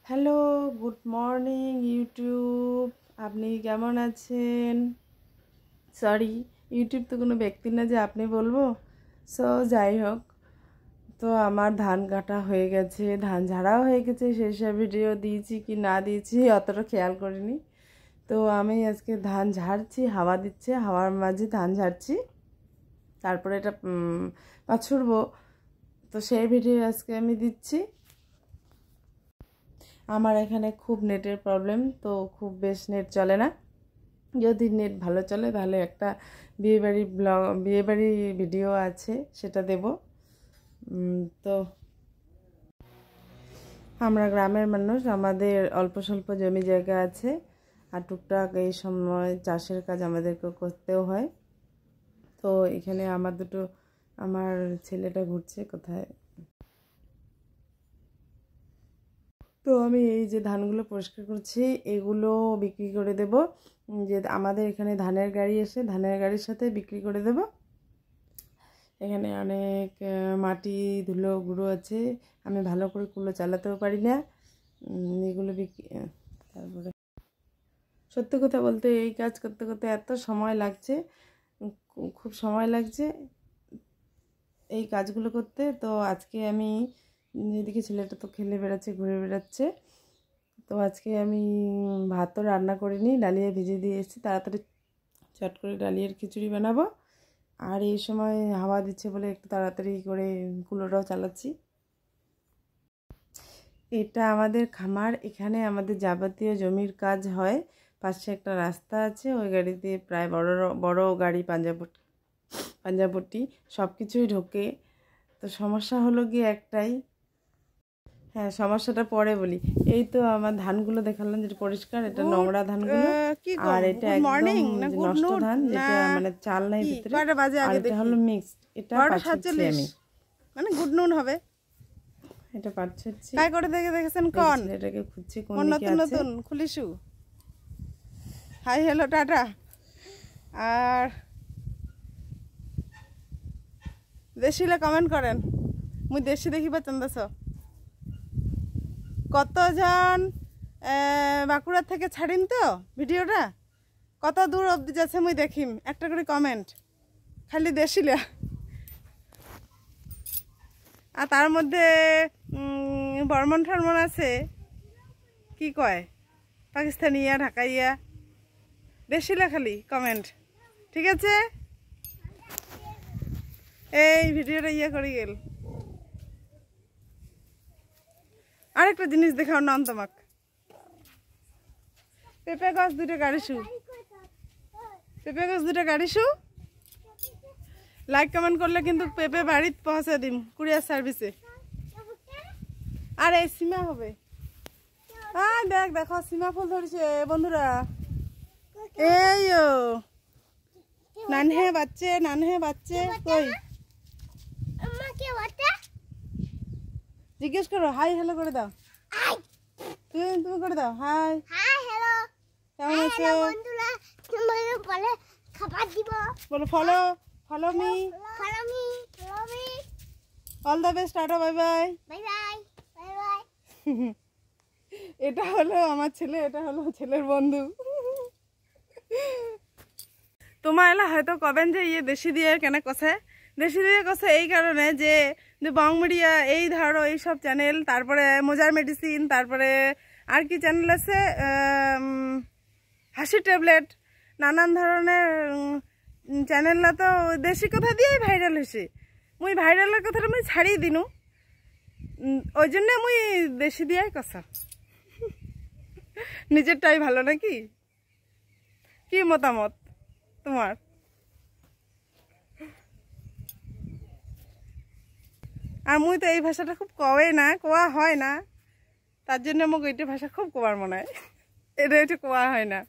Hello, good morning YouTube. আপনি কেমন আছেন? সরি, ইউটিউব তো কোনো ব্যক্তি না যে আপনি বলবো। সো যাই হোক, তো আমার ধান কাটা হয়ে গেছে, ধান ঝাড়াও হয়ে গেছে। সেসব ভিডিও দিয়েছি কি না দিয়েছি অতটা খেয়াল করিনি। তো আমি আজকে ধান ঝাড়ছি, হাওয়া দিচ্ছে, হাওয়ার মাঝে ধান ঝাড়ছি, তারপরে এটা পাছুড়বো। তো সেই ভিডিও আজকে আমি দিচ্ছি। আমার এখানে খুব নেটের প্রবলেম, তো খুব বেশ নেট চলে না। যদি নেট ভালো চলে তাহলে একটা বিয়েবাড়ি ভিডিও আছে, সেটা দেব। তো আমরা গ্রামের মানুষ, আমাদের অল্প স্বল্প জমি জায়গা আছে, আর টুকটাক এই সময় চাষের কাজ আমাদেরকে করতেও হয়। তো এখানে আমার ছেলেটা ঘুরছে কোথায়। তো আমি এই যে ধানগুলো পরিষ্কার করছি, এগুলো বিক্রি করে দেব। যে আমাদের এখানে ধানের গাড়ি এসে ধানের গাড়ির সাথে বিক্রি করে দেব। এখানে অনেক মাটি ধুলো গুঁড়ো আছে, আমি ভালো করে কুলো চালাতেও পারি না। এগুলো তারপরে সত্যি কথা বলতে এই কাজ করতে করতে এত সময় লাগছে, খুব সময় লাগছে এই কাজগুলো করতে। তো আজকে আমি এদিকে ছেলেটা তো খেলে বেড়াচ্ছে, ঘুরে বেড়াচ্ছে। তো আজকে আমি ভাতও রান্না করিনি, ডালিয়া ভিজিয়ে দিয়ে এসেছি, তাড়াতাড়ি চট করে ডালিয়ার খিচুড়ি বানাবো। আর এই সময় হাওয়া দিচ্ছে বলে একটু তাড়াতাড়ি করে কুলোটাও চালাচ্ছি। এটা আমাদের খামার, এখানে আমাদের যাবতীয় জমির কাজ হয়। পাশে একটা রাস্তা আছে, ওই গাড়িতে প্রায় বড় বড় গাড়ি পাঞ্জাবটি সব কিছুই ঢোকে। তো সমস্যা হলো গিয়ে একটাই, হ্যাঁ সমস্যাটা পরে বলি। এই তো আমার ধানগুলো দেখালাম যেটা পরিষ্কার, এটা নোংরা ধানগুলো, আর এটা একদম নষ্ট ধান, যেটা মানে চাল নাই ভিতরে, আর এটা হলো মিক্সড। এটা পাচ্ছি আমি, মানে গুড নুন হবে। এটা পাচ্ছি কাই করে দেখেছেন কোন এটাকে খুঁজছি কোন দিকে নতুন আছে। নতুন খুলিসু। Hi hello tata. আর দেশিলে কমেন্ট করেন, মুই দেশি দেখিবা চন্দাস। কতজন বাঁকুড়ার থেকে ছাড়িন তো ভিডিওটা, কত দূর অবধি যাচ্ছে মুই দেখিম। একটা করে কমেন্ট খালি দেশিলা। আর তার মধ্যে বর্মন ঠর্মন আছে, কি কয় পাকিস্তানিয়া ঢাকাইয়া, দেশিলা খালি কমেন্ট। ঠিক আছে, এই ভিডিওটা করি গেল। আরেকটা জিনিস দেখাও নাম তোমাক, পেঁপে গাছ দুটো গাড়িছু, পেঁপে গাছ দুটো গাড়িছু। লাইক কমেন্ট করলে কিন্তু পেঁপে বাড়িতে পৌঁছে দিম কুরিয়ার সার্ভিসে। আর এই সীমা হবে, দেখ দেখো সীমা ফুল ধরেছে বন্ধুরা। এই নানহে বাচ্চে কই জিজ্ঞেস করো, হাই হ্যালো করে দাও। তুমি করে দাও হাই হ্যালো, কেমন আছো বলো। Follow me, all the best, tata, bye bye. এটা হলো আমার ছেলে, এটা হলো ছেলের বন্ধু। তোমার এলা হয়তো কবেন যে দেশি দিয়ে কেন কষে, দেশি দিয়ে কষে এই কারণে যে বং মিডিয়া, এই ধরো এইসব চ্যানেল, তারপরে মোজার মেডিসিন, তারপরে আর কি চ্যানেল আছে, হাসি ট্যাবলেট, নানান ধরনের চ্যানেলরা তো দেশি কথা দিয়েই ভাইরাল হয়েছে। মুই ভাইরালের কথাটা মুই ছাড়িয়ে দিনু, ওই জন্য মুই দেশি দিয়ে কষা। নিজেরটাই ভালো নাকি? কি মতামত তোমার? আর মুই তো এই ভাষাটা খুব কোয়া হয় না, তার জন্য মোক এইটা ভাষা খুব কোয়ার মনে হয়, এটা কোয়া হয় না।